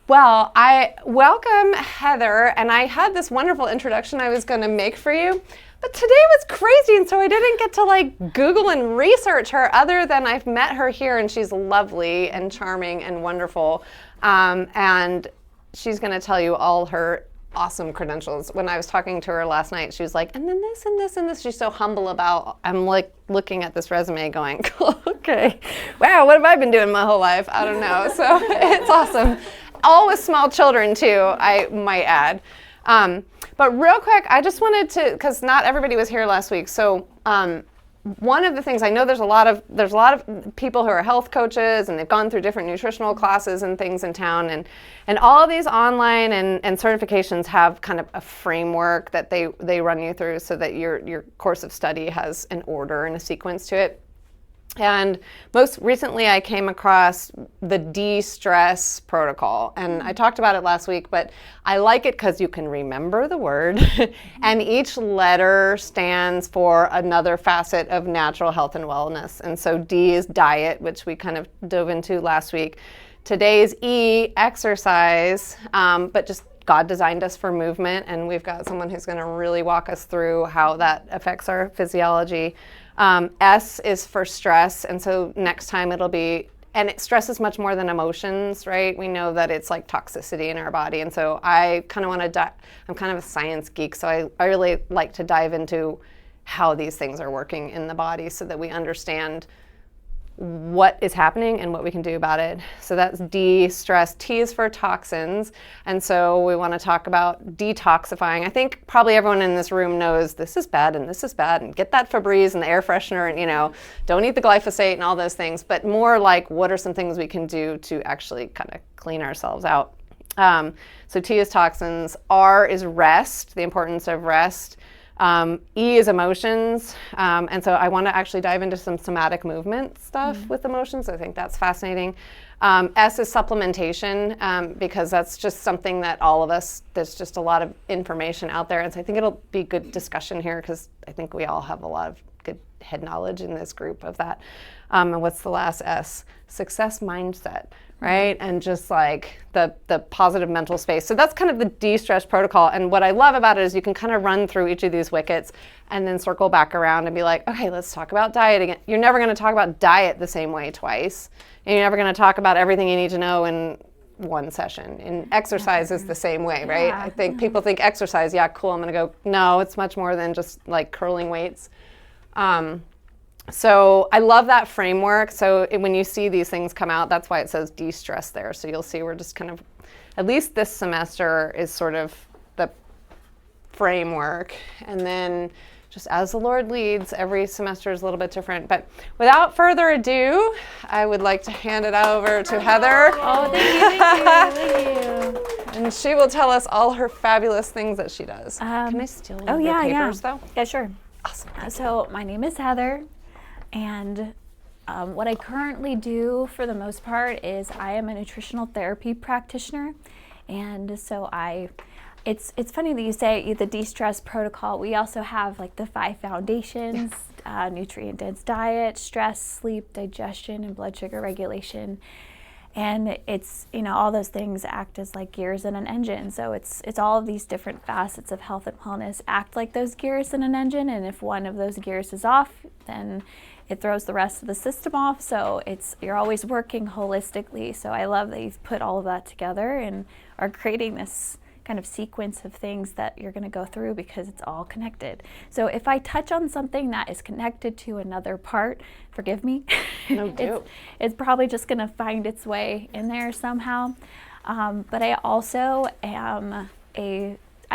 Well, I welcome Heather, and I had this wonderful introduction I was going to make for you, but today was crazy, and so I didn't get to like Google and research her other than I've met her here, and she's lovely and charming and wonderful, and she's going to tell you all her awesome credentials. When I was talking to her last night, she was like, and then this and this and this. She's so humble about, I'm like looking at this resume going, okay, wow, what have I been doing my whole life? I don't know. So it's awesome. All with small children too, I might add. But real quick, I just wanted to, because not everybody was here last week. So one of the things, I know there's a lot of people who are health coaches and they've gone through different nutritional classes and things in town, and all of these online and certifications have kind of a framework that they run you through so that your course of study has an order and a sequence to it. And most recently I came across the DESTRESS protocol, and I talked about it last week, but I like it because you can remember the word and each letter stands for another facet of natural health and wellness. And so D is diet, which we kind of dove into last week. Today's E, exercise, but just God designed us for movement, and we've got someone who's going to really walk us through how that affects our physiology. S is for stress, and so next time it'll be, and stress is much more than emotions, right? We know that it's like toxicity in our body, and so I kind of want to, I'm kind of a science geek, so I really like to dive into how these things are working in the body so that we understand what is happening and what we can do about it. So that's D, stress. T is for toxins. And so we want to talk about detoxifying. I think probably everyone in this room knows this is bad and this is bad, and get that Febreze and the air freshener, and don't eat the glyphosate and all those things, but more like what are some things we can do to actually kind of clean ourselves out. So T is toxins. R is rest, the importance of rest. E is emotions, and so I want to actually dive into some somatic movement stuff with emotions. I think that's fascinating. S is supplementation, because that's just something that all of us, there's just a lot of information out there, and so I think it'll be good discussion here because I think we all have a lot of good head knowledge in this group of that. And what's the last S? Success mindset. Right? And just like the positive mental space. So that's kind of the DESTRESS protocol. And what I love about it is you can kind of run through each of these wickets and then circle back around and be like, okay, let's talk about diet again. You're never going to talk about diet the same way twice. And you're never going to talk about everything you need to know in one session. And exercise is the same way, right? Yeah. I think people think exercise, yeah, cool, I'm going to go. No, it's much more than just like curling weights. So I love that framework. So when you see these things come out, that's why it says de-stress there. So you'll see we're just kind of, at least this semester is sort of the framework. And then just as the Lord leads, every semester is a little bit different. But without further ado, I would like to hand it over to Heather. Oh, thank you. And she will tell us all her fabulous things that she does. Can I steal one of your papers though? Yeah, sure. Awesome. So my name is Heather. And what I currently do for the most part is I am a nutritional therapy practitioner. And so it's funny that you say the DESTRESS protocol. We also have like the 5 foundations, nutrient-dense diet, stress, sleep, digestion, and blood sugar regulation. And it's, all those things act as like gears in an engine. So it's all of these different facets of health and wellness act like those gears in an engine. And if one of those gears is off, then it throws the rest of the system off. So you're always working holistically. So I love that you've put all of that together and are creating this kind of sequence of things that you're going to go through because it's all connected. So if I touch on something that is connected to another part, forgive me. No doubt. It's probably just going to find its way in there somehow. But I also am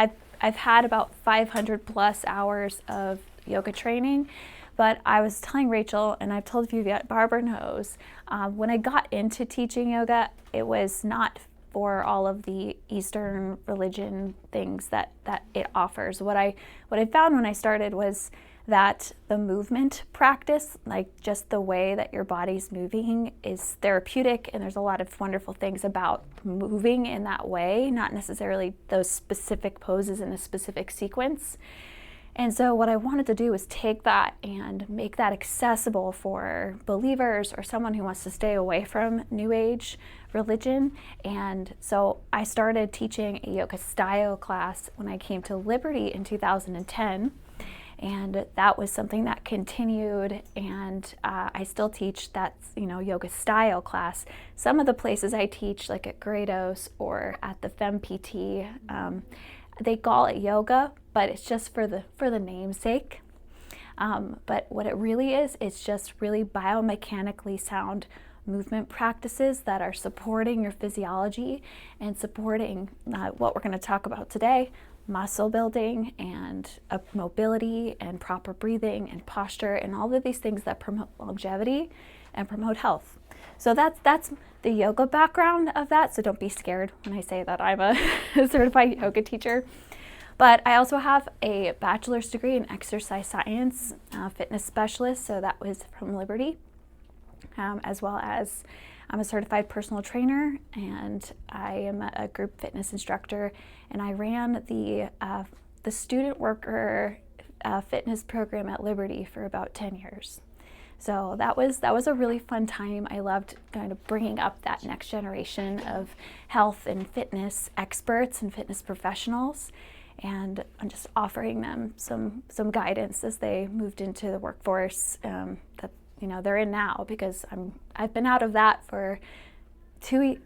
I've had about 500 plus hours of yoga training. But I was telling Rachel, and I've told you that Barbara knows, when I got into teaching yoga, it was not for all of the Eastern religion things that it offers. What I found when I started was that the movement practice, like just the way that your body's moving, is therapeutic, and there's a lot of wonderful things about moving in that way, not necessarily those specific poses in a specific sequence. And so what I wanted to do was take that and make that accessible for believers or someone who wants to stay away from New Age religion. And so I started teaching a yoga style class when I came to Liberty in 2010. And that was something that continued, and I still teach that, yoga style class. Some of the places I teach, like at Grados or at the FemPT, they call it yoga, but it's just for the namesake. But what it really is, it's just really biomechanically sound movement practices that are supporting your physiology and supporting what we're going to talk about today: muscle building and mobility and proper breathing and posture and all of these things that promote longevity and promote health. So that's the yoga background of that. So don't be scared when I say that I'm a certified yoga teacher. But I also have a bachelor's degree in exercise science, fitness specialist. So that was from Liberty, as well as I'm a certified personal trainer, and I am a group fitness instructor, and I ran the student worker fitness program at Liberty for about 10 years. So that was a really fun time. I loved kind of bringing up that next generation of health and fitness experts and fitness professionals, and I'm just offering them some guidance as they moved into the workforce that they're in now, because I've been out of that for 3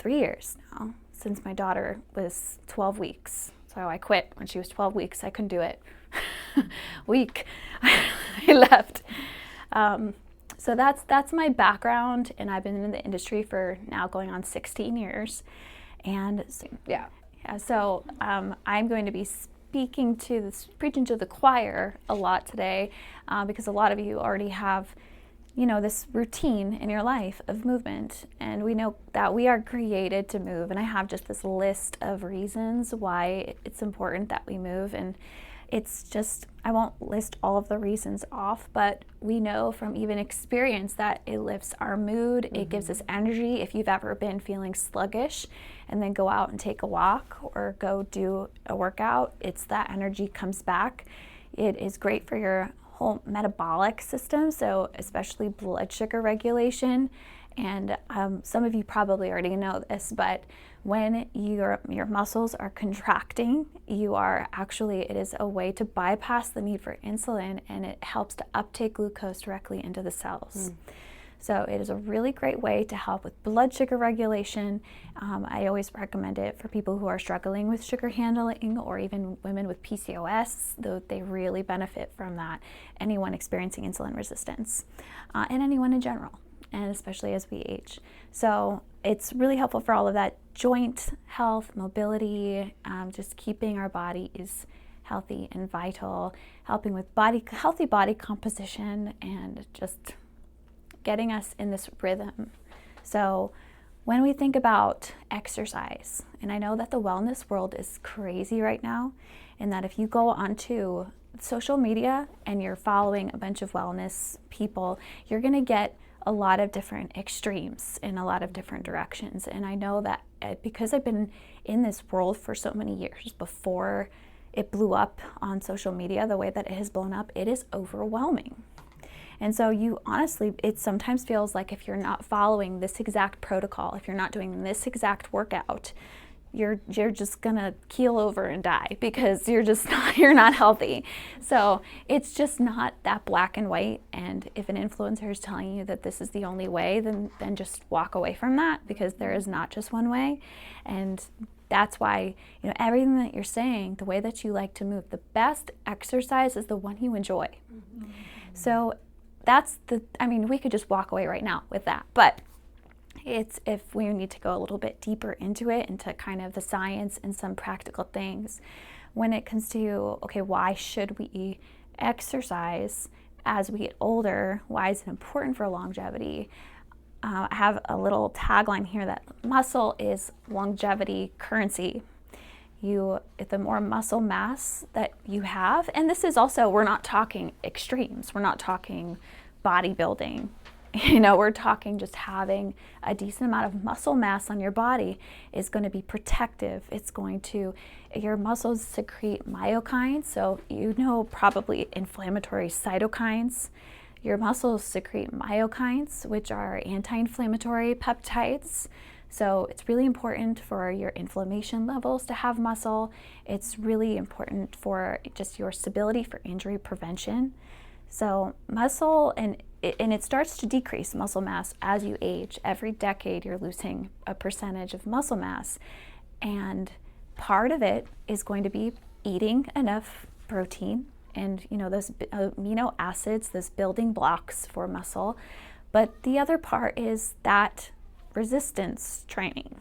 years now, since my daughter was 12 weeks. So I quit when she was 12 weeks. I couldn't do it. Week. I left. So that's my background, and I've been in the industry for now going on 16 years. And so I'm going to be preaching to the choir a lot today, because a lot of you already have this routine in your life of movement, and we know that we are created to move. And I have just this list of reasons why it's important that we move, and it's just, I won't list all of the reasons off, but we know from even experience that it lifts our mood. Mm-hmm. It gives us energy. If you've ever been feeling sluggish and then go out and take a walk or go do a workout, it's that energy comes back. It is great for your whole metabolic system, so especially blood sugar regulation. And some of you probably already know this, but when your muscles are contracting, it is a way to bypass the need for insulin, and it helps to uptake glucose directly into the cells. So it is a really great way to help with blood sugar regulation. I always recommend it for people who are struggling with sugar handling, or even women with PCOS, though they really benefit from that. Anyone experiencing insulin resistance, and anyone in general, and especially as we age. So it's really helpful for all of that joint health, mobility, just keeping our bodies healthy and vital, helping with healthy body composition, and just getting us in this rhythm. So when we think about exercise, and I know that the wellness world is crazy right now, and that if you go onto social media and you're following a bunch of wellness people, you're going to get a lot of different extremes in a lot of different directions. And I know that because I've been in this world for so many years before it blew up on social media the way that it has blown up, it is overwhelming. And so it sometimes feels like if you're not following this exact protocol, if you're not doing this exact workout, you're just gonna keel over and die, because you're not healthy. So it's just not that black and white. And if an influencer is telling you that this is the only way, then just walk away from that, because there is not just one way. And that's why, everything that you're saying, the way that you like to move, the best exercise is the one you enjoy. Mm-hmm. So we could just walk away right now with that, but it's if we need to go a little bit deeper into it, into kind of the science and some practical things when it comes to, okay, why should we exercise as we get older? Why is it important for longevity? I have a little tagline here that muscle is longevity currency. The more muscle mass that you have, and this is also, we're not talking extremes, we're not talking bodybuilding, we're talking just having a decent amount of muscle mass on your body is going to be protective. It's going to, your muscles secrete myokines, so probably inflammatory cytokines. Your muscles secrete myokines, which are anti-inflammatory peptides. So it's really important for your inflammation levels to have muscle. It's really important for just your stability for injury prevention. So muscle, and it starts to decrease muscle mass as you age. Every decade you're losing a percentage of muscle mass. And part of it is going to be eating enough protein and those amino acids, those building blocks for muscle. But the other part is that resistance training.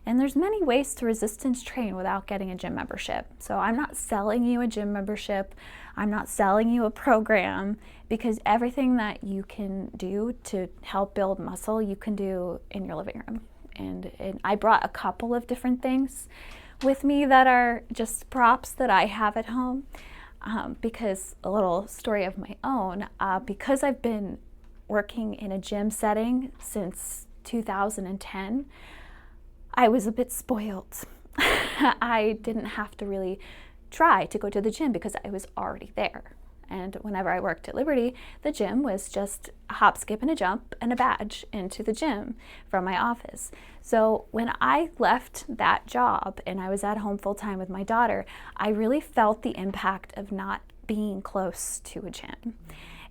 And there's many ways to resistance train without getting a gym membership. So I'm not selling you a gym membership. I'm not selling you a program, because everything that you can do to help build muscle, you can do in your living room. And I brought a couple of different things with me that are just props that I have at home. Because a little story of my own, because I've been working in a gym setting since 2010, I was a bit spoiled. I didn't have to really try to go to the gym because I was already there. And whenever I worked at Liberty, the gym was just a hop, skip, and a jump and a badge into the gym from my office. So when I left that job and I was at home full time with my daughter, I really felt the impact of not being close to a gym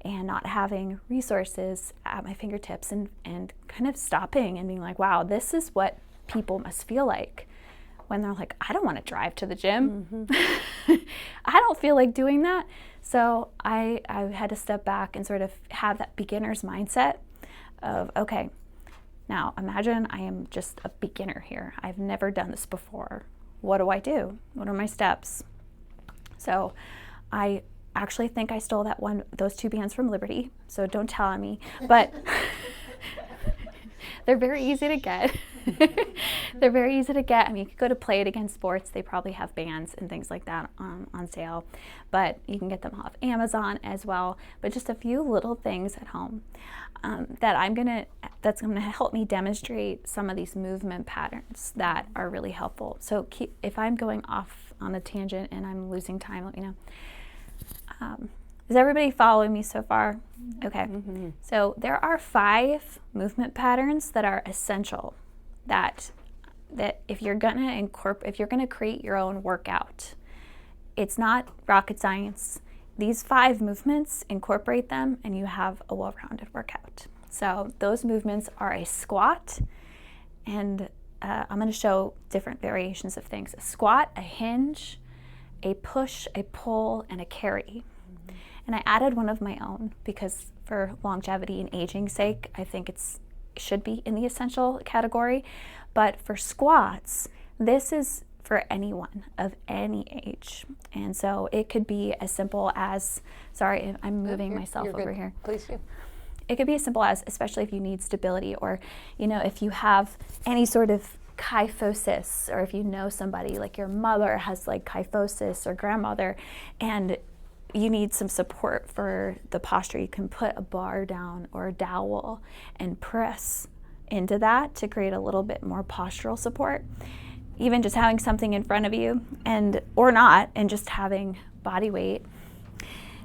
and not having resources at my fingertips, and kind of stopping and being like, wow, this is what people must feel like when they're like, I don't want to drive to the gym. I don't feel like doing that. So I had to step back and sort of have that beginner's mindset of, okay, now imagine I am just a beginner here. I've never done this before. What do I do? What are my steps? So I actually think I stole those two bands from Liberty, so don't tell on me, but they're very easy to get. They're very easy to get. I mean, you could go to Play It Again Sports. They probably have bands and things like that on sale, but you can get them off Amazon as well. But just a few little things at home that's gonna help me demonstrate some of these movement patterns that are really helpful. So if I'm going off on a tangent and I'm losing time, let me know. Is everybody following me so far? Okay. So there are 5 movement patterns that are essential that if you're gonna create your own workout, it's not rocket science. These 5 movements, incorporate them and you have a well-rounded workout. So those movements are a squat, and I'm gonna show different variations of things. A squat, a hinge, a push, a pull, and a carry. And I added one of my own because for longevity and aging sake, I think it should be in the essential category. But for squats, this is for anyone of any age. And so it could be as simple as, sorry, I'm moving myself over here. Please do. It could be as simple as, especially if you need stability, or if you have any sort of kyphosis, or if you know somebody like your mother has like kyphosis, or grandmother, and you need some support for the posture, you can put a bar down or a dowel and press into that to create a little bit more postural support. Even just having something in front of you, or not, and just having body weight,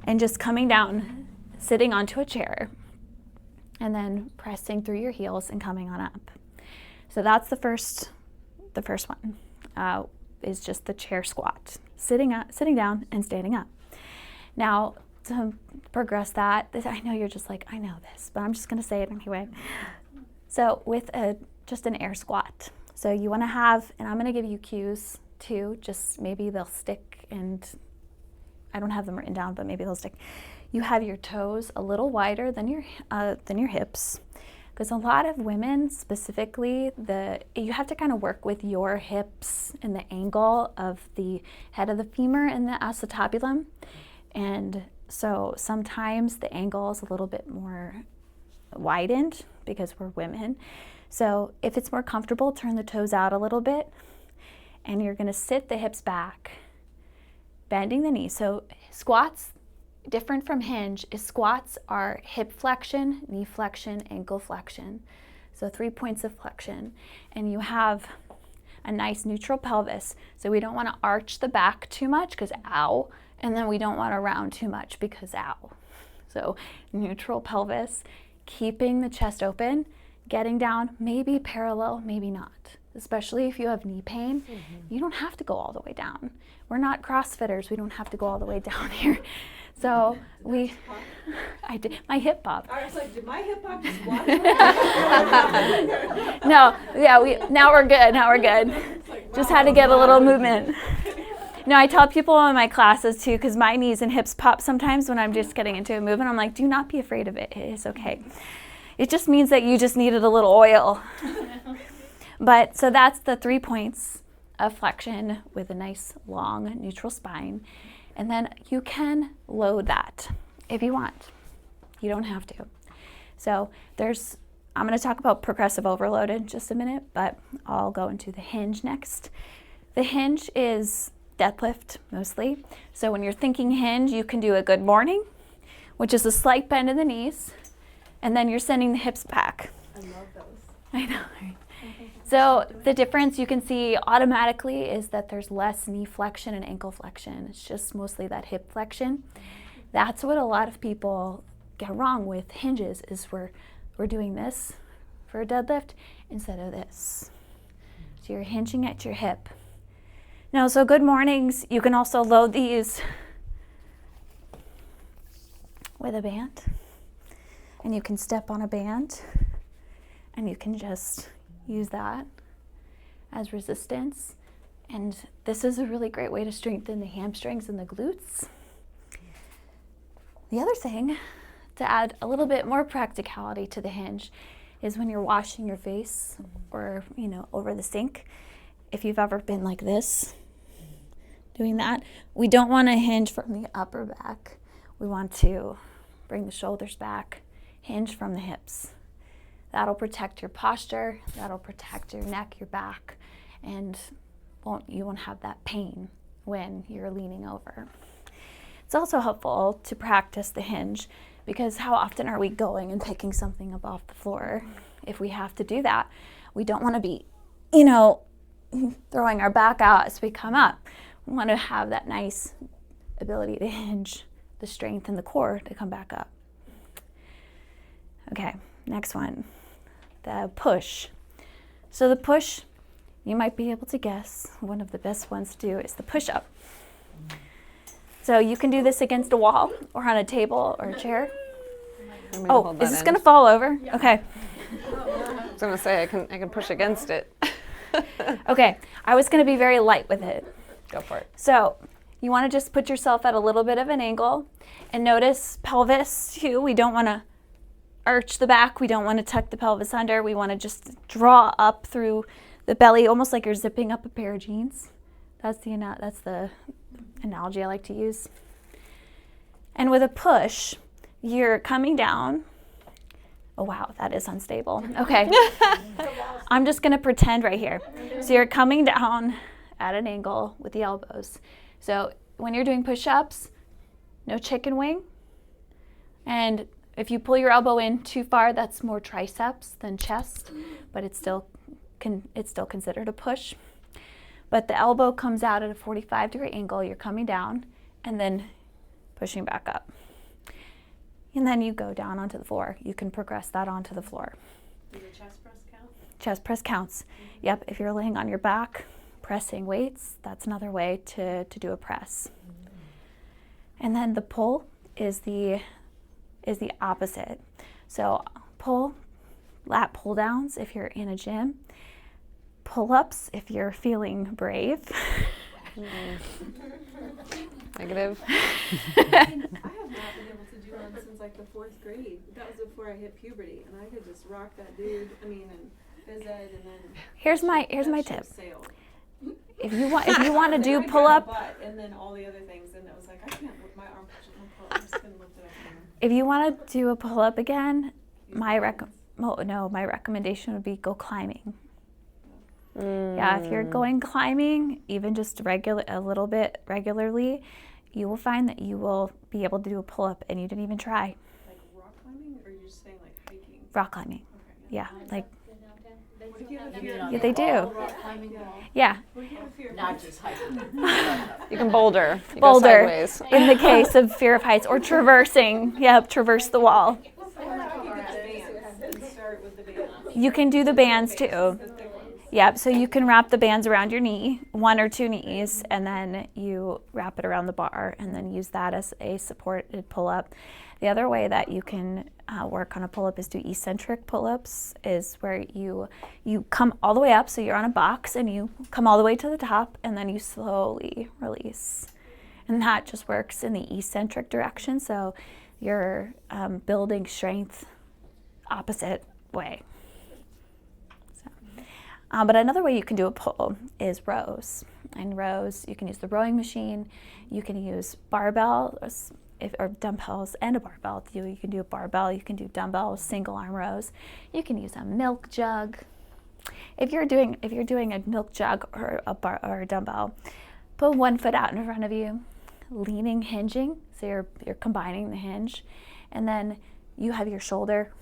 and just coming down, sitting onto a chair, and then pressing through your heels and coming on up. So that's the first one, is just the chair squat, sitting down and standing up. Now, to progress that, I know you're just like, I know this, but I'm just gonna say it anyway. So with just an air squat, so you wanna have, and I'm gonna give you cues too, just maybe they'll stick, and I don't have them written down, but maybe they'll stick. You have your toes a little wider than your hips, because a lot of women specifically, you have to kind of work with your hips and the angle of the head of the femur and the acetabulum. And so sometimes the angle is a little bit more widened because we're women. So if it's more comfortable, turn the toes out a little bit, and you're gonna sit the hips back, bending the knees. So squats, different from hinge is squats are hip flexion, knee flexion, ankle flexion. So 3 points of flexion. And you have a nice neutral pelvis. So we don't want to arch the back too much because ow. And then we don't want to round too much because ow. So neutral pelvis, keeping the chest open, getting down, maybe parallel, maybe not. Especially if you have knee pain, you don't have to go all the way down. We're not CrossFitters. We don't have to go all the way down here. So I did, my hip popped. I was like, did my hip pop just walk? No, yeah, now we're good. Just had to get a little movement. No, I tell people in my classes too, because my knees and hips pop sometimes when I'm just getting into a movement. I'm like, do not be afraid of it. It is okay. It just means that you just needed a little oil. But so that's the 3 points of flexion with a nice long neutral spine. And then you can load that if you want. You don't have to. So I'm going to talk about progressive overload in just a minute, but I'll go into the hinge next. The hinge is deadlift mostly. So when you're thinking hinge, you can do a good morning, which is a slight bend in the knees, and then you're sending the hips back. I love those. I know, right? So the difference you can see automatically is that there's less knee flexion and ankle flexion. It's just mostly that hip flexion. That's what a lot of people get wrong with hinges is we're doing this for a deadlift instead of this. So you're hinging at your hip. Now, so good mornings, you can also load these with a band. And you can step on a band and you can just use that as resistance. And this is a really great way to strengthen the hamstrings and the glutes. The other thing, to add a little bit more practicality to the hinge, is when you're washing your face or, over the sink. If you've ever been like this, doing that, we don't want to hinge from the upper back. We want to bring the shoulders back, hinge from the hips. That'll protect your posture, that'll protect your neck, your back, and you won't have that pain when you're leaning over. It's also helpful to practice the hinge because how often are we going and picking something up off the floor? If we have to do that, we don't want to be, throwing our back out as we come up. We want to have that nice ability to hinge, the strength in the core to come back up. Okay, next one, the push. So the push, you might be able to guess, one of the best ones to do is the push-up. So you can do this against a wall or on a table or a chair. Oh, is this gonna fall over? Yeah. Okay. I was gonna say I can push against it. Okay, I was gonna be very light with it. Go for it. So you wanna just put yourself at a little bit of an angle and notice pelvis too. We don't wanna arch the back. We don't want to tuck the pelvis under. We want to just draw up through the belly, almost like you're zipping up a pair of jeans. That's the analogy I like to use. And with a push, you're coming down. Oh, wow, that is unstable. Okay. I'm just going to pretend right here. So you're coming down at an angle with the elbows. So when you're doing push-ups, no chicken wing. And if you pull your elbow in too far, that's more triceps than chest, but it's still considered a push. But the elbow comes out at a 45-degree angle. You're coming down and then pushing back up. And then you go down onto the floor. You can progress that onto the floor. Does the chest press count? Chest press counts. Mm-hmm. Yep, if you're laying on your back, pressing weights, that's another way to do a press. Mm-hmm. And then the pull is the opposite. So lat pull downs if you're in a gym, pull-ups if you're feeling brave. Negative. I have not been able to do one since like the 4th grade. That was before I hit puberty, and I could just rock that dude. And phys ed, and then here's my tip. Sailed. If you want to do pull-up, and then all the other things, and it was like I can't lift my arm, I'm just gonna lift it up. If you want to do a pull-up again, my recommendation would be go climbing. Yeah, if you're going climbing, even just a little bit regularly, you will find that you will be able to do a pull-up and you didn't even try. Like rock climbing, or you're just saying like hiking? Rock climbing. Okay. Yeah, like, What if you have a fear? yeah, they do. Rock climbing wall. Yeah. What if you have a fear? Not just hiking. You can boulder. You Boulder, go sideways. in the case of fear of heights, or traversing. Yep, traverse the wall. I could get the bands and start with the bands. You can do the bands too. The thick ones. Yep, so you can wrap the bands around your knee, 1 or 2 knees, and then you wrap it around the bar and then use that as a supported pull-up. The other way that you can work on a pull-up is do eccentric pull-ups, is where you come all the way up, so you're on a box and you come all the way to the top and then you slowly release. And that just works in the eccentric direction, so you're building strength opposite way. But another way you can do a pull is rows. And rows, you can use the rowing machine, you can use barbell or dumbbells and a barbell. You can do a barbell, you can do dumbbells, single arm rows. You can use a milk jug. If you're doing a milk jug or a dumbbell, put 1 foot out in front of you, leaning, hinging. So you're combining the hinge, and then you have your shoulder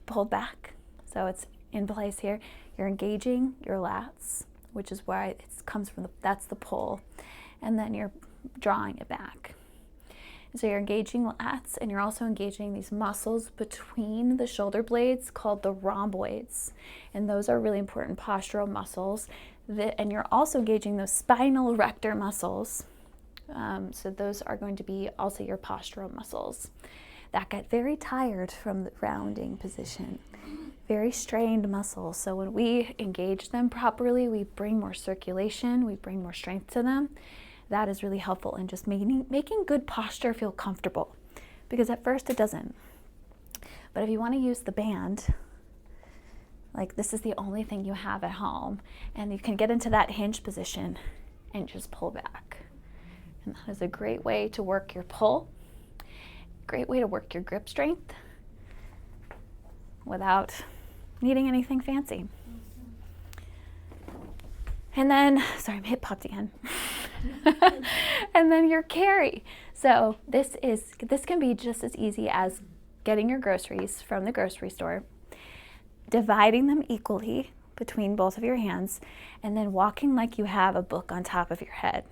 pulled back, so it's in place here. You're engaging your lats, which is why it comes from that's the pull, and then you're drawing it back. So you're engaging lats, and you're also engaging these muscles between the shoulder blades called the rhomboids, and those are really important postural muscles. And you're also engaging those spinal erector muscles. So those are going to be also your postural muscles that get very tired from the rounding position. Very strained muscles. So when we engage them properly, we bring more circulation, we bring more strength to them. That is really helpful in just making good posture feel comfortable, because at first it doesn't. But if you want to use the band, like this is the only thing you have at home, and you can get into that hinge position and just pull back. And that is a great way to work your pull, great way to work your grip strength without needing anything fancy. And then, sorry, I'm hip popped again. And then your carry. So this can be just as easy as getting your groceries from the grocery store, dividing them equally between both of your hands, and then walking like you have a book on top of your head.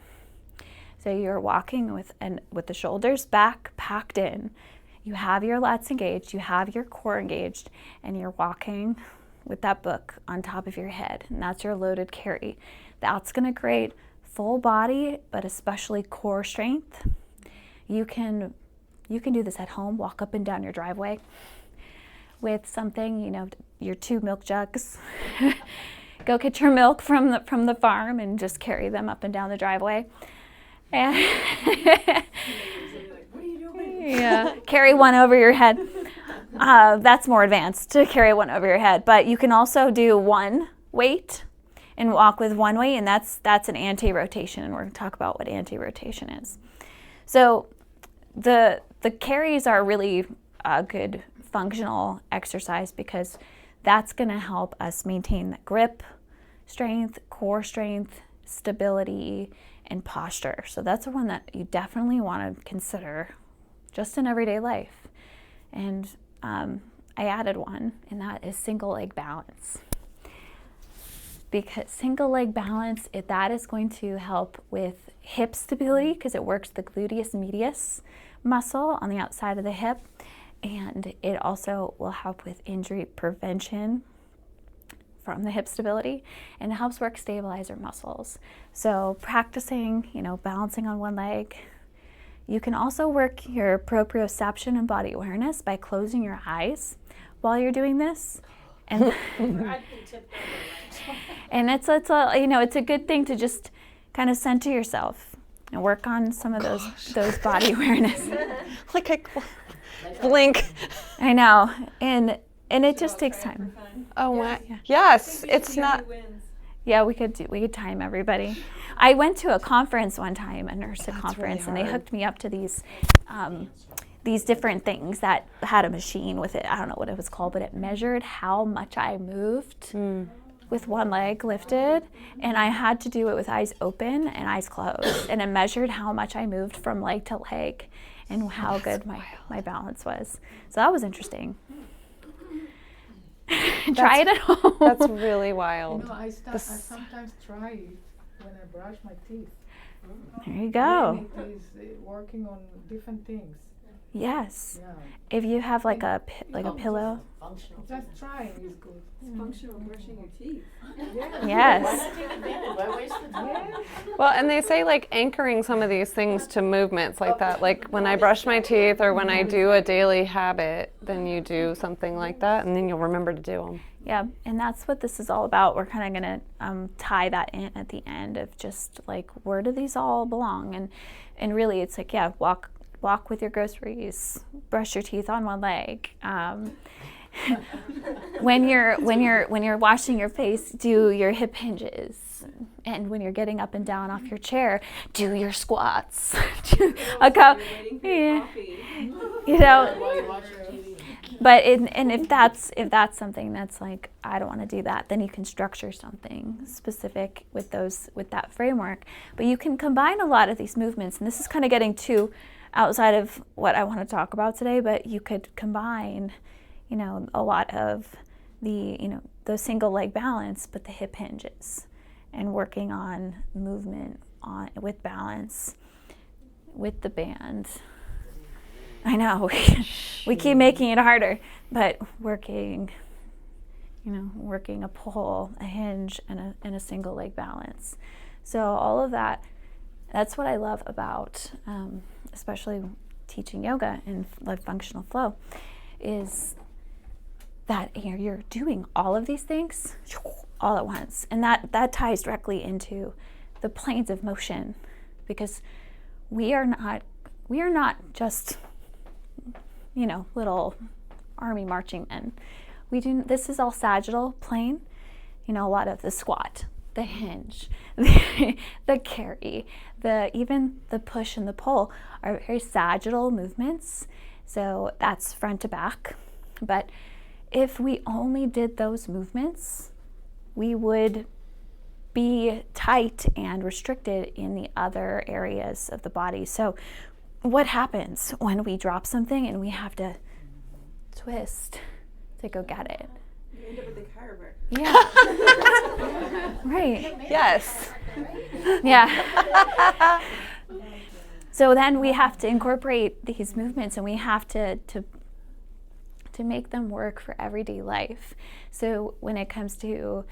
So you're walking with the shoulders back, packed in. You have your lats engaged, you have your core engaged, and you're walking with that book on top of your head, and that's your loaded carry. That's going to create full body, but especially core strength. You can do this at home. Walk up and down your driveway with something, your 2 milk jugs. Go get your milk from the farm and just carry them up and down the driveway. And What are you doing? yeah, carry one over your head. That's more advanced, to carry one over your head. But you can also do 1 weight and walk with 1 weight, and that's an anti-rotation, and we're going to talk about what anti-rotation is. So the carries are really a good functional exercise, because that's going to help us maintain the grip strength, core strength, stability, and posture. So that's the one that you definitely want to consider just in everyday life. And I added one, and that is single leg balance. Because single leg balance, that is going to help with hip stability, because it works the gluteus medius muscle on the outside of the hip, and it also will help with injury prevention from the hip stability, and it helps work stabilizer muscles. So practicing, balancing on 1 leg. You can also work your proprioception and body awareness by closing your eyes while you're doing this. And and it's a good thing to just kind of center yourself and work on some of those body awareness. Like I blink. I know, and it just takes time. Oh my. Yes, it's not. Yeah, we could time everybody. I went to a conference one time, a nursing conference, really and they hooked me up to these different things that had a machine with it. I don't know what it was called, but it measured how much I moved with one leg lifted, and I had to do it with eyes open and eyes closed, and it measured how much I moved from leg to leg and how good my balance was. So that was interesting. Try it at home. That's really wild. You know, I sometimes try it when I brush my teeth. There you go. And it is working on different things. Yes. Yeah. If you have like a pillow. Just trying is good. It's functional brushing your teeth. Yes. Well, and they say like anchoring some of these things to movements like that. Like when I brush my teeth or when I do a daily habit, then you do something like that and then you'll remember to do them. Yeah, and that's what this is all about. We're kind of going to tie that in at the end of just like, where do these all belong? And really it's like, yeah, walk with your groceries, brush your teeth on one leg. When you're washing your face, do your hip hinges. And when you're getting up and down off your chair, do your squats. You know, but if that's something that's like, I don't want to do that, then you can structure something specific with that framework. But you can combine a lot of these movements, and this is kind of getting too outside of what I want to talk about today, but you could combine, you know, a lot of the, you know, the single leg balance, but the hip hinges, and working on movement with balance with the band. I know, we keep making it harder, but working a pull, a hinge, and a single leg balance. So all of that, that's what I love about, especially teaching yoga and like functional flow, is that you're doing all of these things all at once. And that ties directly into the planes of motion, because we are not just, you know, little army marching men. This is all sagittal plane, you know, a lot of the squat, the hinge, the carry, even the push and the pull are very sagittal movements. So that's front to back. But if we only did those movements, we would be tight and restricted in the other areas of the body. So what happens when we drop something and we have to twist to go get it? You end up with the chiropractor. Yeah. Right. Yes. Yeah. So then we have to incorporate these movements, and we have to make them work for everyday life. So when it comes to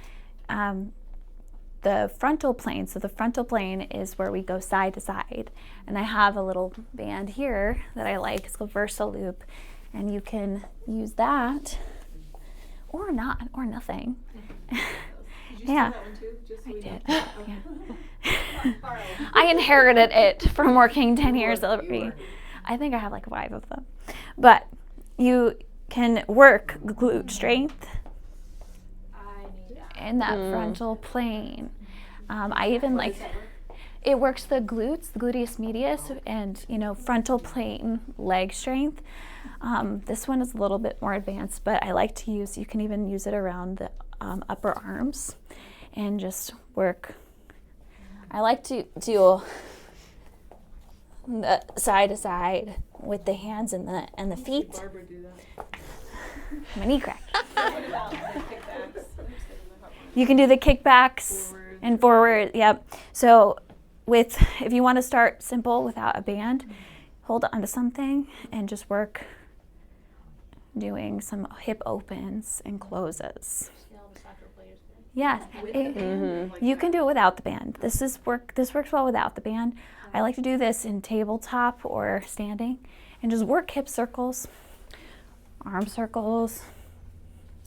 the frontal plane, so the frontal plane is where we go side to side. And I have a little band here that I like. It's called Versa Loop. And you can use that or not, or nothing. Did you Yeah. steal that one too? Just so I we did. know? Yeah. I inherited it from working 10 years at Liberty. I think I have like 5 of them. But you can work glute strength in that frontal plane. I even like, it works the glutes, the gluteus medius, and, you know, frontal plane leg strength. This one is a little bit more advanced, but I like to use, you can even use it around the upper arms and just work. I like to do the side to side with the hands and the feet. Barbara do that. My knee cracked. What about the kickbacks? You can do the kickbacks Forward. and forward. Yep. So if you want to start simple without a band, hold on to something and just work doing some hip opens and closes. Yes, you can do it without the band. This works well without the band. I like to do this in tabletop or standing, and just work hip circles, arm circles.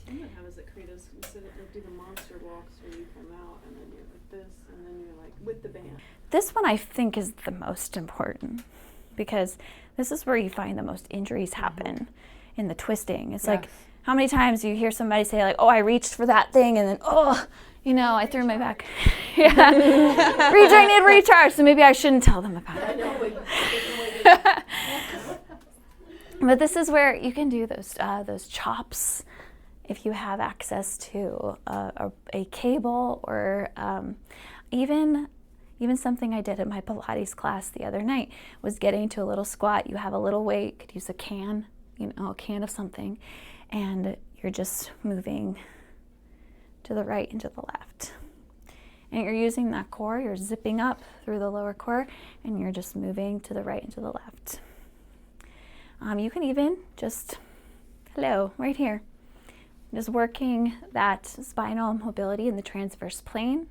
Tim would have us at Credos, instead of do the monster walks where you come out and then you're like this and then you're like with the band. This one I think is the most important, because this is where you find the most injuries happen in the twisting. It's like, how many times you hear somebody say like, oh, I reached for that thing and then, oh, you know, I threw my back. Yeah. I need recharge, so maybe I shouldn't tell them about it. But this is where you can do those chops if you have access to a cable or even something I did at my Pilates class the other night was getting to a little squat. You have a little weight, could use a can, a can of something, and you're just moving to the right and to the left. And you're using that core, you're zipping up through the lower core, and you're just moving to the right and to the left. You can even just, right here, just working that spinal mobility in the transverse plane.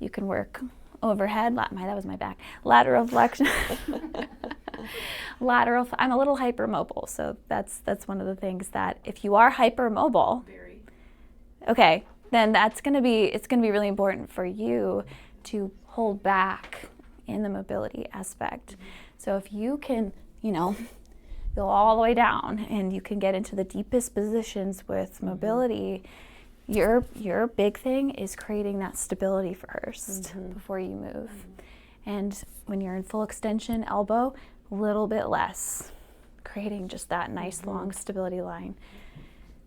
You can work overhead, that was my back, lateral flexion. I'm a little hypermobile, so that's one of the things that if you are hypermobile, okay, then it's going to be really important for you to hold back in the mobility aspect. So if you can, go all the way down and you can get into the deepest positions with mobility, your big thing is creating that stability first before you move. And when you're in full extension, elbow, a little bit less, creating just that nice long stability line.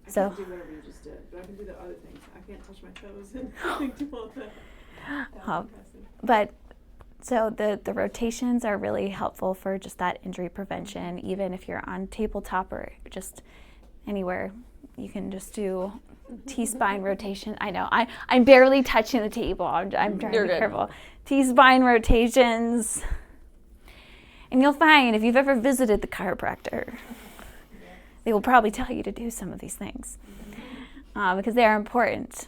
I can't do whatever you just did, but I can do the other things. I can't touch my toes and do all that. But so the rotations are really helpful for just that injury prevention. Even if you're on tabletop or just anywhere, you can just do T-spine rotation. I know I'm barely touching the table. I'm trying to be careful. T-spine rotations, and you'll find if you've ever visited the chiropractor, they will probably tell you to do some of these things because they are important.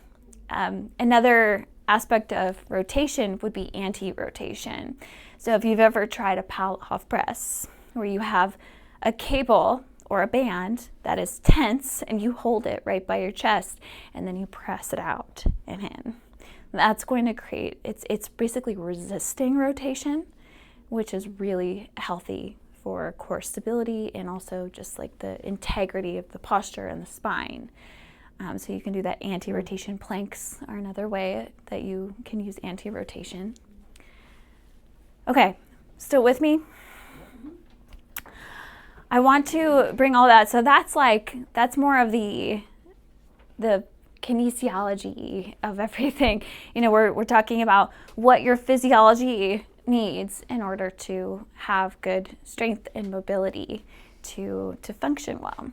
Another aspect of rotation would be anti-rotation. So if you've ever tried a Palloff press where you have a cable or a band that is tense and you hold it right by your chest and then you press it out and in, that's going to create, it's basically resisting rotation, which is really healthy for core stability and also just like the integrity of the posture and the spine. So you can do that anti-rotation. Planks are another way that you can use anti-rotation. Okay, still with me? I want to bring all that. So that's more of the kinesiology of everything. We're talking about what your physiology needs in order to have good strength and mobility to function well.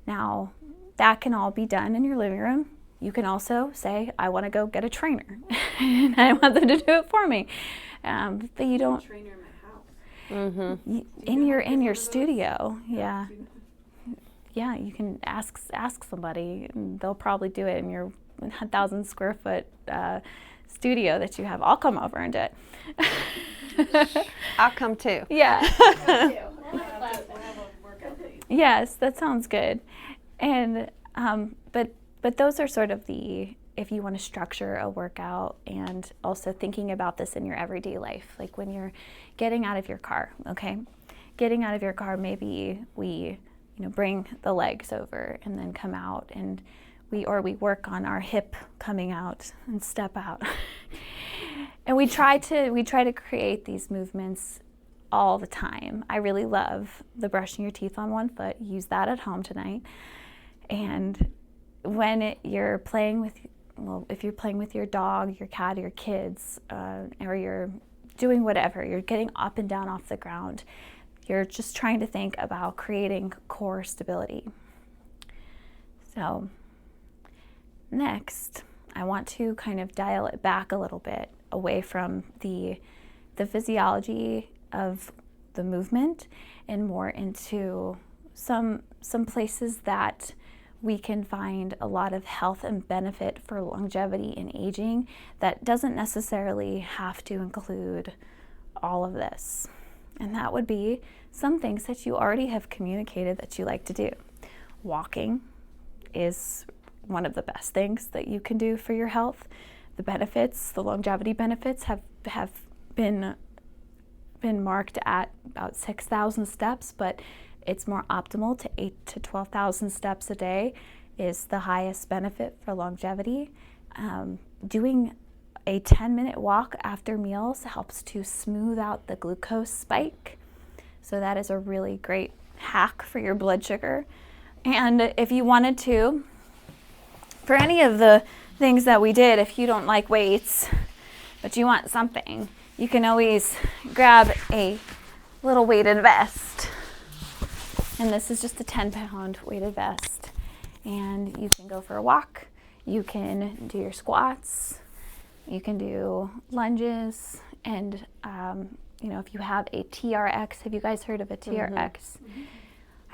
Now, that can all be done in your living room. You can also say, I want to go get a trainer and I want them to do it for me. But you don't. Trainer in my house. In your studio, yeah. Yeah, you can ask somebody, and they'll probably do it in your 1,000 square foot studio that you have. I'll come over and do it. I'll come too. Yeah. We'll have a workout day. Yes, that sounds good. And but those are sort of if you want to structure a workout and also thinking about this in your everyday life, like when you're getting out of your car, okay? Getting out of your car, maybe we bring the legs over and then come out, and we work on our hip coming out and step out. And we try to create these movements all the time. I really love the brushing your teeth on one foot. Use that at home tonight. And when you're playing with, if you're playing with your dog, your cat, your kids, or you're doing whatever, you're getting up and down off the ground, you're just trying to think about creating core stability. So next, I want to kind of dial it back a little bit away from the physiology of the movement and more into some places that we can find a lot of health and benefit for longevity in aging that doesn't necessarily have to include all of this. And that would be some things that you already have communicated that you like to do. Walking is one of the best things that you can do for your health. The benefits, the longevity benefits have been marked at about 6,000 steps, but it's more optimal to 8,000 to 12,000 steps a day is the highest benefit for longevity. Doing a 10-minute walk after meals helps to smooth out the glucose spike. So that is a really great hack for your blood sugar. And if you wanted to, for any of the things that we did, if you don't like weights, but you want something, you can always grab a little weighted vest. And this is just a 10-pound weighted vest. And you can go for a walk. You can do your squats. You can do lunges. And, if you have a TRX, have you guys heard of a TRX? Mm-hmm.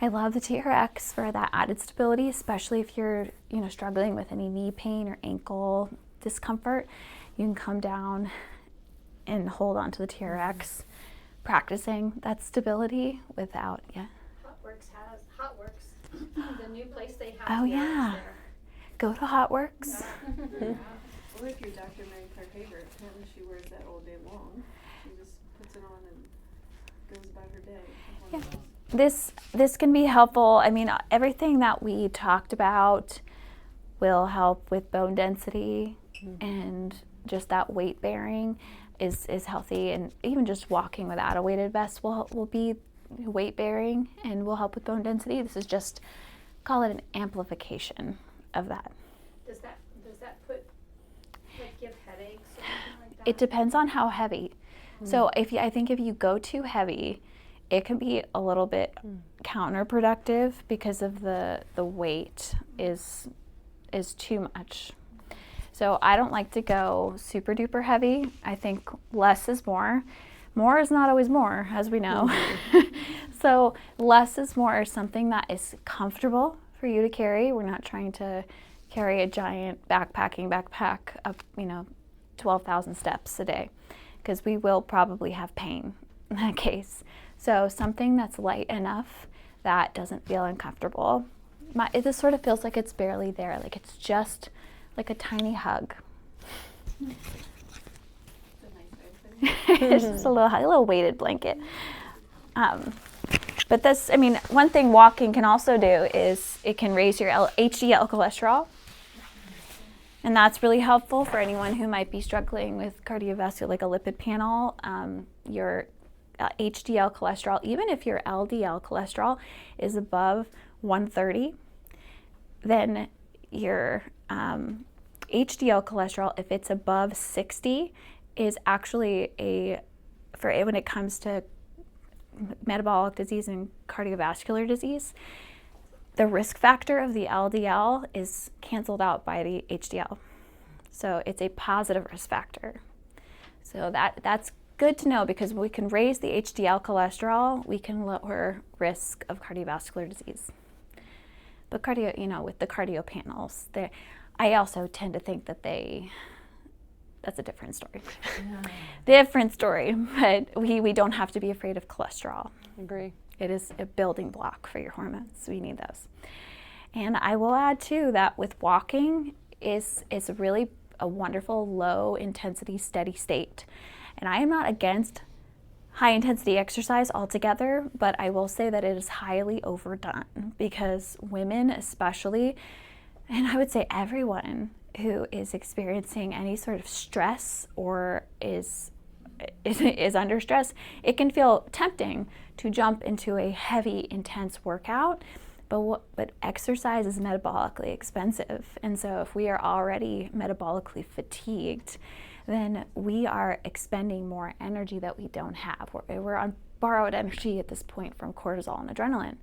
I love the TRX for that added stability, especially if you're, struggling with any knee pain or ankle discomfort. You can come down and hold on to the TRX, practicing that stability without, Hotworks has Hotworks, the new place they have. Oh yeah, there. Go to Hotworks. Yeah. Well, if you're Dr. Mary Claire Haver, apparently she wears that all day long. She just puts it on and goes about her day. Yeah. This can be helpful. I mean, everything that we talked about will help with bone density, and just that weight bearing is healthy, and even just walking without a weighted vest will be weight bearing and will help with bone density. This is just, call it an amplification of that. Does that give headaches or something like that? It depends on how heavy. So I think if you go too heavy, it can be a little bit counterproductive because of the weight is too much. So I don't like to go super duper heavy. I think less is more. More is not always more, as we know. So less is more, something that is comfortable for you to carry. We're not trying to carry a giant backpack up, 12,000 steps a day, because we will probably have pain in that case. So something that's light enough that doesn't feel uncomfortable. This sort of feels like it's barely there, like it's just like a tiny hug. It's just a little weighted blanket. But this, one thing walking can also do is it can raise your HDL cholesterol. And that's really helpful for anyone who might be struggling with cardiovascular, like a lipid panel. Your HDL cholesterol, even if your LDL cholesterol is above 130, then your HDL cholesterol, if it's above 60, is actually when it comes to metabolic disease and cardiovascular disease, the risk factor of the LDL is canceled out by the HDL. So it's a positive risk factor. So that's good to know, because we can raise the HDL cholesterol, we can lower risk of cardiovascular disease. But with the cardio panels, I also tend to think that that's a different story. Different story, but we don't have to be afraid of cholesterol. Agree. It is a building block for your hormones. We need those. And I will add too that with walking is really a wonderful low intensity steady state. And I am not against high intensity exercise altogether, but I will say that it is highly overdone, because women especially, and I would say everyone who is experiencing any sort of stress or is under stress, it can feel tempting to jump into a heavy, intense workout, but exercise is metabolically expensive. And so if we are already metabolically fatigued, then we are expending more energy that we don't have. We're on borrowed energy at this point from cortisol and adrenaline.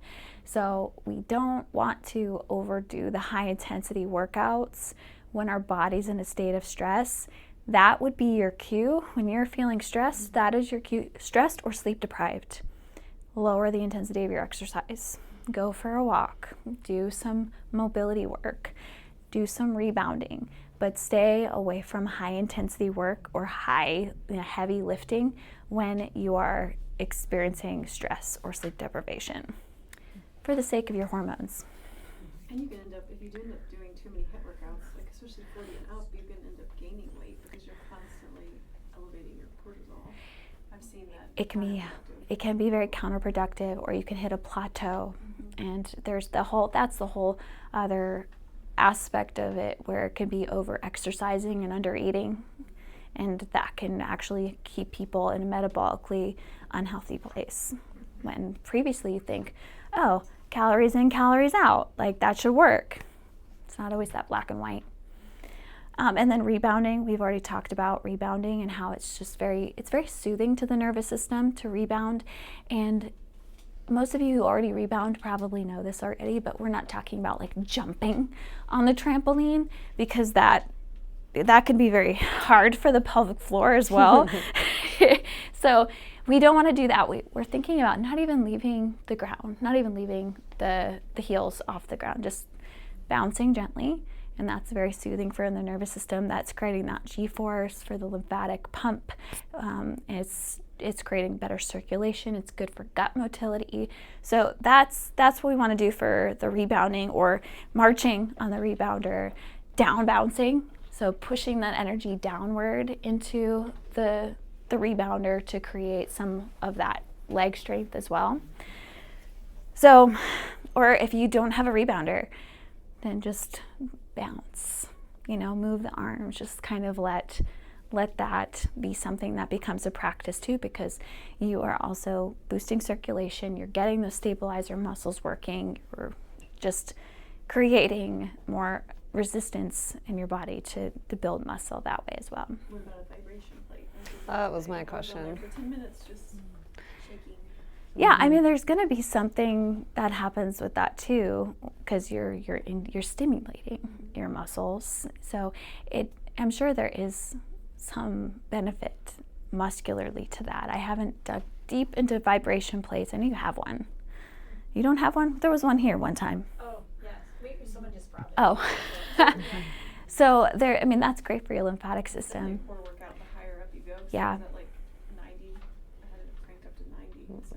So we don't want to overdo the high intensity workouts when our body's in a state of stress. That would be your cue. When you're feeling stressed, that is your cue. Stressed or sleep deprived. Lower the intensity of your exercise. Go for a walk. Do some mobility work. Do some rebounding. But stay away from high intensity work or heavy lifting when you are experiencing stress or sleep deprivation, for the sake of your hormones. And you can end up, if you do end up doing too many HIIT workouts, like especially 40 and up, you can end up gaining weight because you're constantly elevating your cortisol. I've seen that. It can be very counterproductive, or you can hit a plateau. And that's the whole other aspect of it, where it can be over exercising and under eating, and that can actually keep people in a metabolically unhealthy place, when previously you think, oh, calories in, calories out, like that should work. It's not always that black and white. And then rebounding, we've already talked about rebounding and how it's just it's very soothing to the nervous system to rebound. And most of you who already rebound probably know this already, but we're not talking about like jumping on the trampoline, because that can be very hard for the pelvic floor as well. So we don't want to do that. We're thinking about not even leaving the ground, not even leaving the heels off the ground, just bouncing gently. And that's very soothing for the nervous system. That's creating that G-force for the lymphatic pump. It's creating better circulation. It's good for gut motility. So that's what we want to do for the rebounding, or marching on the rebounder, down bouncing. So pushing that energy downward into the rebounder to create some of that leg strength as well. So, or if you don't have a rebounder, then just bounce, move the arms, just kind of let that be something that becomes a practice too, because you are also boosting circulation, you're getting those stabilizer muscles working, you're just creating more resistance in your body to build muscle that way as well. What about a vibration plate? That was my question. For 10 minutes, just shaking. Yeah, I mean, there's going to be something that happens with that too, because you're stimulating your muscles. So I'm sure there is some benefit muscularly to that. I haven't dug deep into vibration plates. I know you have one. You don't have one? There was one here one time. Oh, yes. Someone just brought it. Oh. So that's great for your lymphatic system. Core workout, the higher up you go. Yeah. I was at like 90. I had it cranked up to 90. So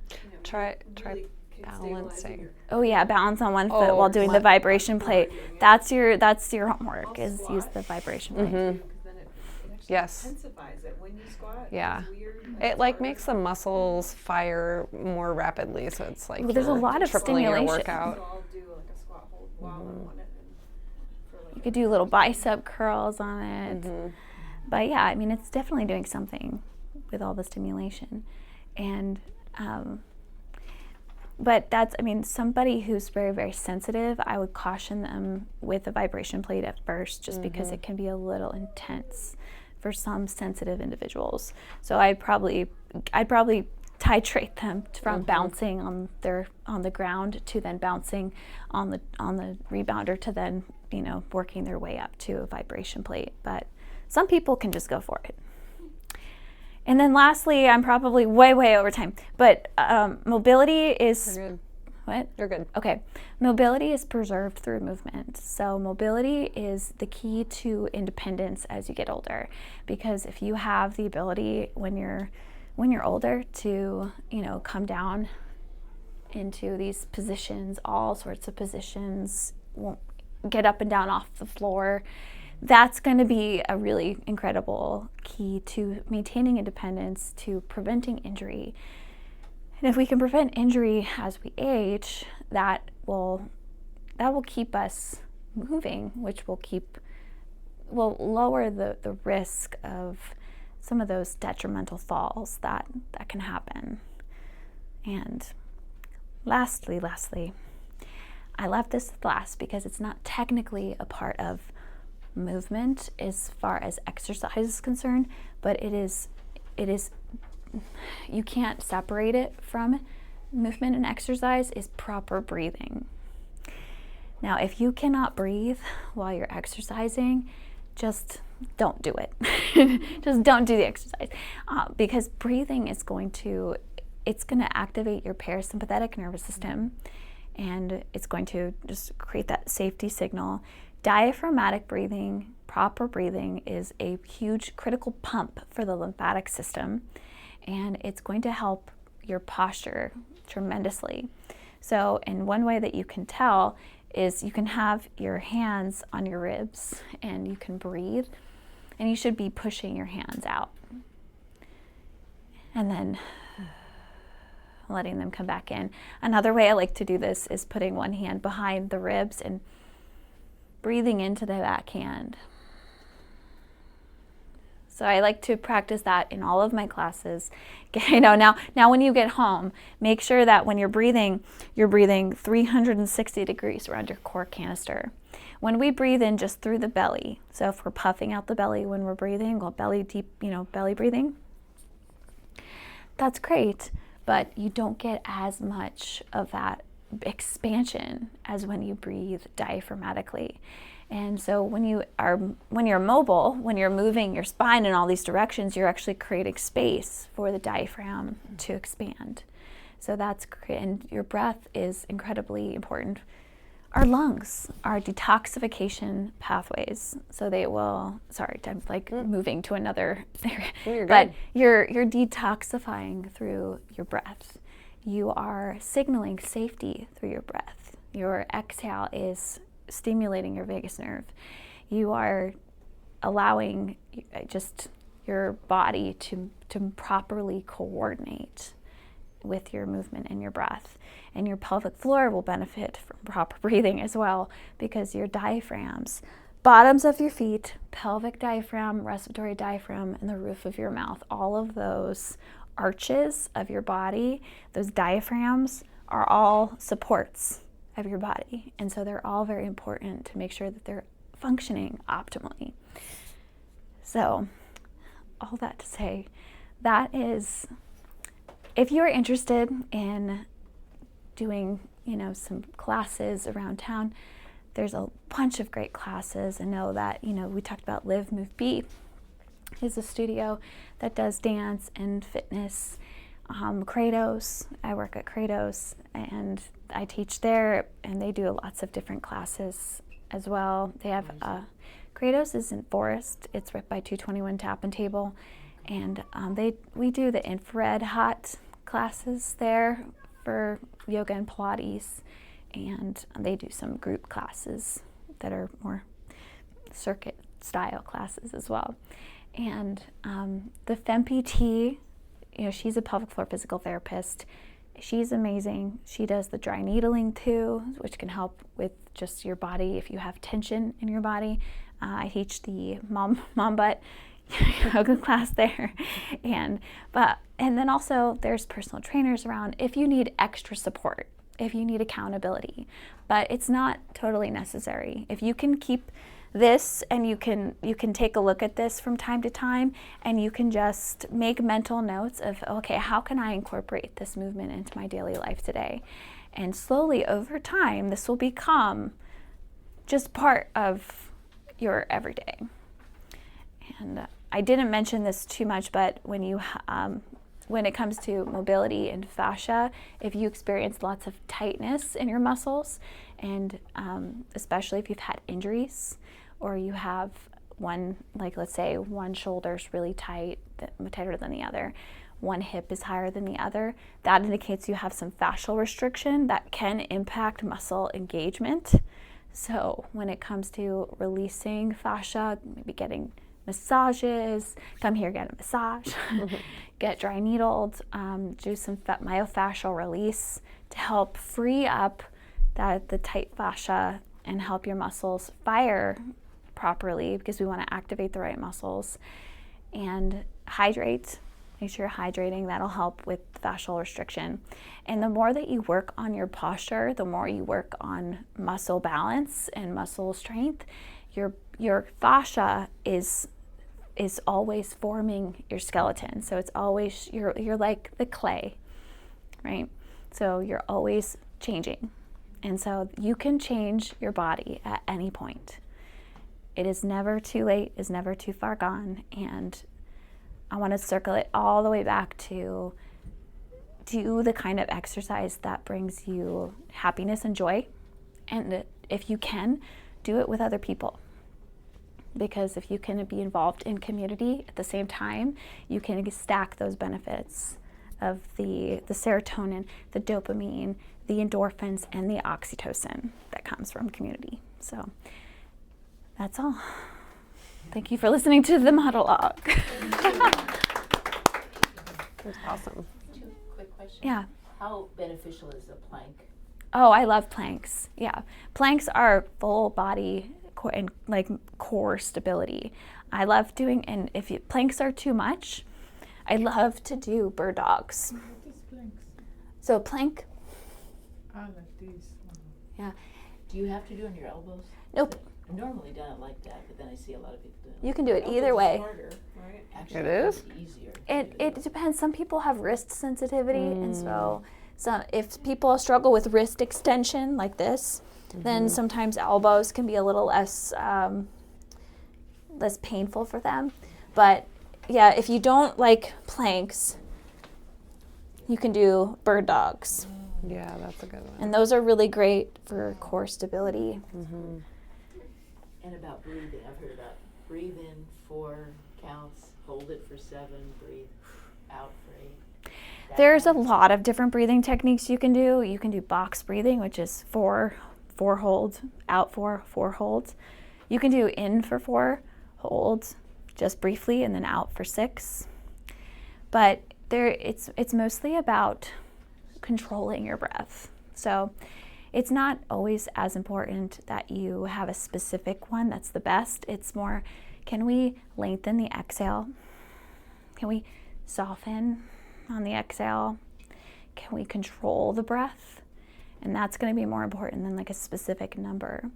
it's, Try really balancing. Oh yeah, balance on one foot Oh, while doing the vibration plate. That's your homework, I'll is squat. use the vibration plate. because then it actually Yes. intensifies it when you squat. Yeah. It's weird. It like makes the muscles fire more rapidly, so it's like Well, there's a you're lot of tripling your stimulation. workout. So I'll do like a squat hold while I'm on it. And for like You could do little bicep curls on it. But yeah, I mean, it's definitely doing something with all the stimulation. And but somebody who's very, very sensitive, I would caution them with a vibration plate at first, just because it can be a little intense for some sensitive individuals. So I'd probably titrate them from bouncing on the ground to then bouncing on the rebounder to then working their way up to a vibration plate. But some people can just go for it. And then lastly, I'm probably way over time, but mobility is... You're good. What? You're good. Okay. Mobility is preserved through movement. So mobility is the key to independence as you get older, because if you have the ability when you're older to, come down into these positions, all sorts of positions, get up and down off the floor, that's going to be a really incredible key to maintaining independence, to preventing injury. And if we can prevent injury as we age, that will keep us moving, which will lower the risk of some of those detrimental falls that can happen. And lastly, I left this last because it's not technically a part of movement as far as exercise is concerned, but it is you can't separate it from movement and exercise, is proper breathing. Now, if you cannot breathe while you're exercising, just don't do it. Just don't do the exercise, because breathing is going to activate your parasympathetic nervous system, and it's going to just create that safety signal. Diaphragmatic breathing, proper breathing, is a huge critical pump for the lymphatic system, and it's going to help your posture tremendously. So, and one way that you can tell is you can have your hands on your ribs and you can breathe, and you should be pushing your hands out and then letting them come back in. Another way I like to do this is putting one hand behind the ribs and breathing into the backhand. So I like to practice that in all of my classes. Now when you get home, make sure that when you're breathing 360 degrees around your core canister. When we breathe in just through the belly, so if we're puffing out the belly when we're breathing, well, belly deep, belly breathing, that's great, but you don't get as much of that expansion as when you breathe diaphragmatically. And so when you're mobile, when you're moving your spine in all these directions, you're actually creating space for the diaphragm to expand. So that's great, and your breath is incredibly important. Our lungs are detoxification pathways, so they will, I'm like moving to another area, but you're detoxifying through your breath. You are signaling safety through your breath. Your exhale is stimulating your vagus nerve. You are allowing just your body to properly coordinate with your movement and your breath. And your pelvic floor will benefit from proper breathing as well, because your diaphragms, bottoms of your feet, pelvic diaphragm, respiratory diaphragm, and the roof of your mouth, all of those arches of your body, those diaphragms are all supports of your body. And so they're all very important to make sure that they're functioning optimally. So all that to say, that is, if you're interested in doing, some classes around town, there's a bunch of great classes. And know that, we talked about Live, Move, Be is a studio that does dance and fitness. Kratos, I work at Kratos and I teach there, and they do lots of different classes as well. They have, Kratos is in Forest. It's right by 221 Tappan Table. And we do the infrared hot classes there for yoga and Pilates, and they do some group classes that are more circuit style classes as well. And the FemPT, she's a pelvic floor physical therapist. She's amazing. She does the dry needling too, which can help with just your body if you have tension in your body. I teach the mom butt yoga class there, and then also there's personal trainers around if you need extra support, if you need accountability, but it's not totally necessary. If you can keep this and you can take a look at this from time to time, and you can just make mental notes of, okay, how can I incorporate this movement into my daily life today? And slowly over time, this will become just part of your everyday. And I didn't mention this too much, but when it comes to mobility and fascia, if you experience lots of tightness in your muscles, and especially if you've had injuries, or you have one, like let's say one shoulder's really tight, tighter than the other, one hip is higher than the other, that indicates you have some fascial restriction that can impact muscle engagement. So when it comes to releasing fascia, maybe getting massages, come here, get a massage, get dry needled, do some myofascial release to help free up the tight fascia and help your muscles fire properly, because we want to activate the right muscles. And hydrate, make sure you're hydrating. That'll help with fascial restriction. And the more that you work on your posture, the more you work on muscle balance and muscle strength, your fascia is always forming your skeleton. So it's always, you're like the clay, right? So you're always changing. And so you can change your body at any point. It is never too late, is never too far gone. And I want to circle it all the way back to do the kind of exercise that brings you happiness and joy. And if you can, do it with other people. Because if you can be involved in community at the same time, you can stack those benefits of the serotonin, the dopamine, the endorphins, and the oxytocin that comes from community. So that's all. Thank you for listening to the monologue. That's awesome. 2 quick questions. Yeah. How beneficial is a plank? Oh, I love planks. Yeah. Planks are full body core stability. I love doing, and if planks are too much, I love to do bird dogs. What is planks? So a plank, Like this. yeah. Do you have to do it on your elbows? Nope. I've normally done it like that, but then I see a lot of people do it. You can do it Elbows either is way. harder, right? Actually, It it's is? easier. It depends. Some people have wrist sensitivity, and so if people struggle with wrist extension like this, then sometimes elbows can be a little less painful for them. But yeah, if you don't like planks, you can do bird dogs, Yeah, that's a good one. and those are really great for core stability. And about breathing, I've heard about breathe in 4 counts, hold it for 7, breathe out for 8. There's a lot of different breathing techniques you can do. You can do box breathing, which is 4 hold, out 4 hold. You can do in for 4, hold just briefly, and then out for 6. But it's mostly about controlling your breath. So it's not always as important that you have a specific one that's the best. It's more, can we lengthen the exhale? Can we soften on the exhale? Can we control the breath? And that's going to be more important than like a specific number.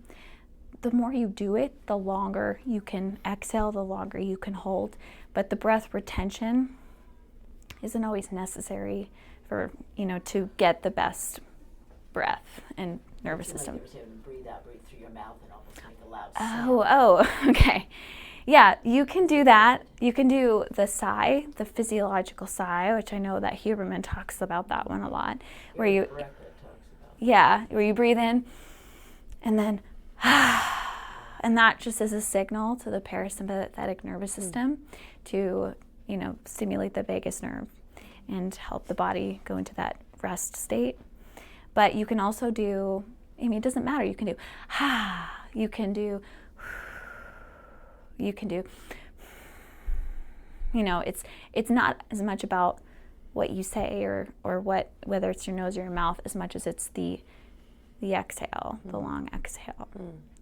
The more you do it, the longer you can exhale, the longer you can hold. But the breath retention isn't always necessary for, to get the best breath and nervous system. Like having to breathe out, breathe through your mouth, and almost make a loud sound. Oh, okay. Yeah, you can do that. You can do the sigh, the physiological sigh, which I know that Huberman talks about that one a lot. Where you, Brecker talks about. yeah, where you breathe in and then, and that just is a signal to the parasympathetic nervous system to, stimulate the vagus nerve and help the body go into that rest state. But you can also do, it doesn't matter. You can do, you can do, it's not as much about what you say or whether it's your nose or your mouth as much as it's the exhale, the long exhale,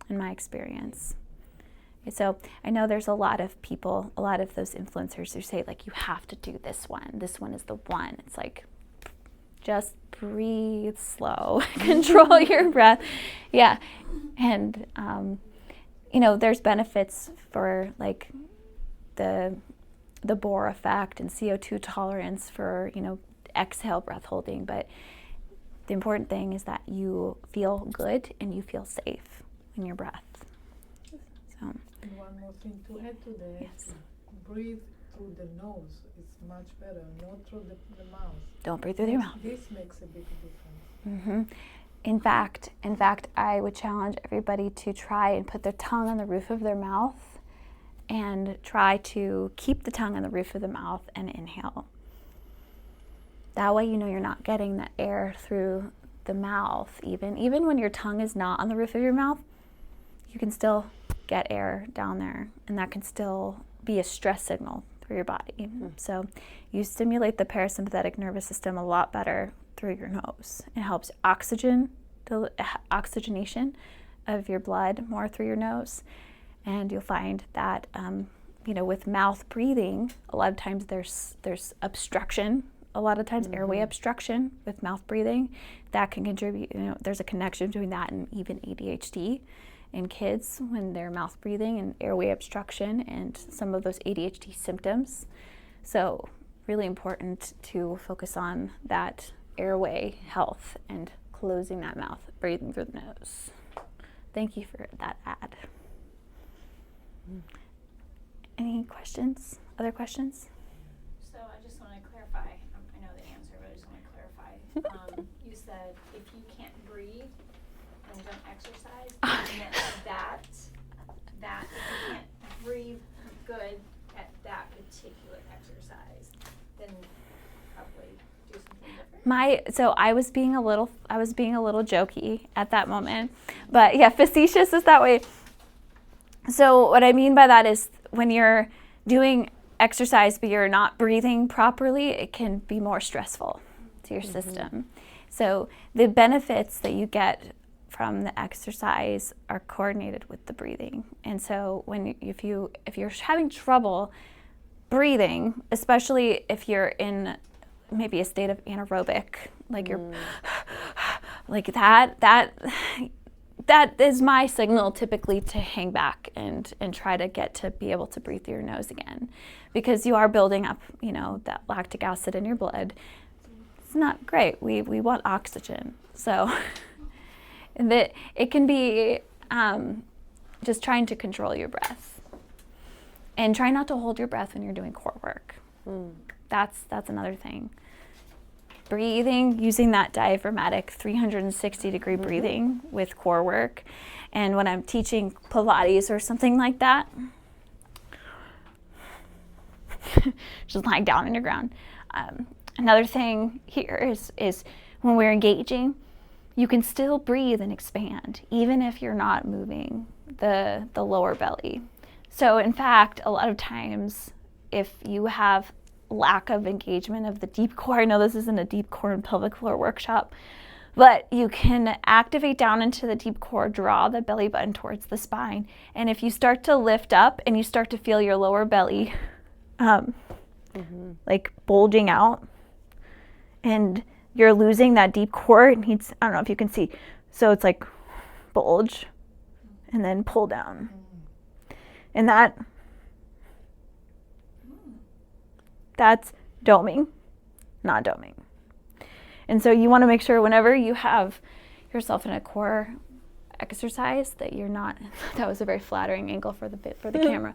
in my experience. And so I know there's a lot of people, a lot of those influencers who say like, you have to do this one. This one is the one. It's like, just breathe slow, control your breath. Yeah. And, there's benefits for like the Bohr effect and CO2 tolerance for, exhale breath holding. But the important thing is that you feel good and you feel safe in your breath. So, And one more thing to add to that. yes. Breathe through the nose. It's much better, not through the mouth. Don't breathe through your mouth. This makes a big difference. In fact, I would challenge everybody to try and put their tongue on the roof of their mouth and try to keep the tongue on the roof of the mouth and inhale. That way you're not getting the air through the mouth. Even when your tongue is not on the roof of your mouth, you can still get air down there, and that can still be a stress signal through your body. So you stimulate the parasympathetic nervous system a lot better through your nose. It helps oxygenation of your blood more through your nose. And you'll find that, with mouth breathing, a lot of times there's obstruction, a lot of times airway obstruction with mouth breathing. That can contribute, there's a connection between that and even ADHD in kids when they're mouth breathing and airway obstruction and some of those ADHD symptoms. So really important to focus on that airway health and closing that mouth, breathing through the nose. Thank you for that ad. Any questions? Other questions? So I just want to clarify. I know the answer, but I just want to clarify. You said if you can't breathe and you don't exercise, you meant that if you can't breathe good at that particular exercise, then probably do something different. So I was being a little jokey at that moment, but yeah, facetious is that way. So what I mean by that is when you're doing exercise but you're not breathing properly, it can be more stressful to your system. So the benefits that you get from the exercise are coordinated with the breathing. And so if you're having trouble breathing, especially if you're in maybe a state of anaerobic, like you're like that is my signal typically to hang back and try to get to be able to breathe through your nose again, because you are building up, that lactic acid in your blood. It's not great. We want oxygen. So that it can be just trying to control your breath. And try not to hold your breath when you're doing core work. That's another thing. Breathing, using that diaphragmatic 360-degree breathing with core work. And when I'm teaching Pilates or something like that, just lying down on your ground. Another thing here is when we're engaging, you can still breathe and expand, even if you're not moving the lower belly. So in fact, a lot of times, if you have lack of engagement of the deep core, I know this isn't a deep core and pelvic floor workshop, but you can activate down into the deep core, draw the belly button towards the spine. And if you start to lift up and you start to feel your lower belly like bulging out, and you're losing that deep core, it needs, I don't know if you can see, so it's like bulge and then pull down. And that's doming, not doming. And so you want to make sure whenever you have yourself in a core exercise that you're not, that was a very flattering angle for the camera,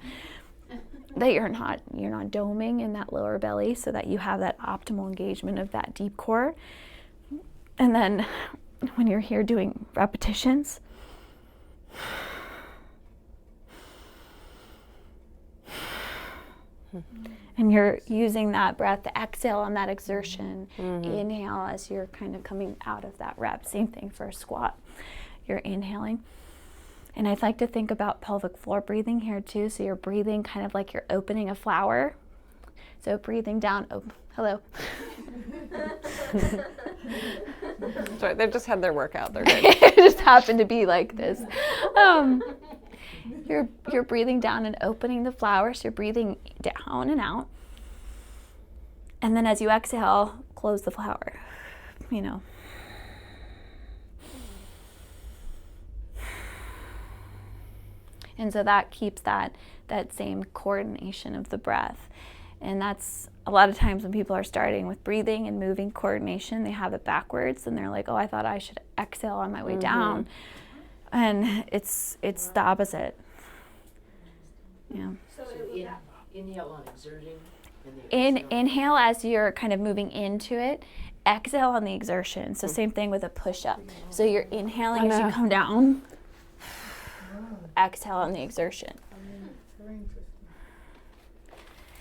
that you're not doming in that lower belly, so that you have that optimal engagement of that deep core. And then when you're here doing repetitions, and you're using that breath to exhale on that exertion, inhale as you're kind of coming out of that rep. Same thing for a squat. You're inhaling. And I'd like to think about pelvic floor breathing here too. So you're breathing kind of like you're opening a flower. So breathing down, hello. Sorry, they've just had their workout. They're good. It just happened to be like this. You're breathing down and opening the flower, so you're breathing down and out. And then as you exhale, close the flower, And so that keeps that same coordination of the breath. And that's a lot of times when people are starting with breathing and moving coordination, they have it backwards and they're like, oh, I thought I should exhale on my way down. And it's the opposite. Yeah. So inhale on exerting. Inhale as you're kind of moving into it. Exhale on the exertion. So same thing with a push-up. So you're inhaling as you come down. Exhale on the exertion. Very interesting.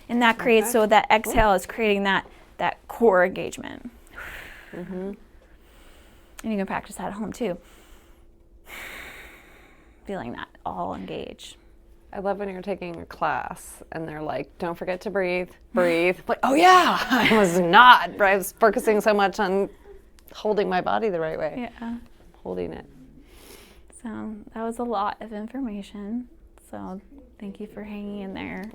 And that creates, so that exhale is creating that core engagement. And you can practice that at home too. Feeling that all engaged. I love when you're taking a class and they're like, don't forget to breathe. Like, oh yeah, I was not. I was focusing so much on holding my body the right way. Yeah. Holding it. So that was a lot of information. So thank you for hanging in there.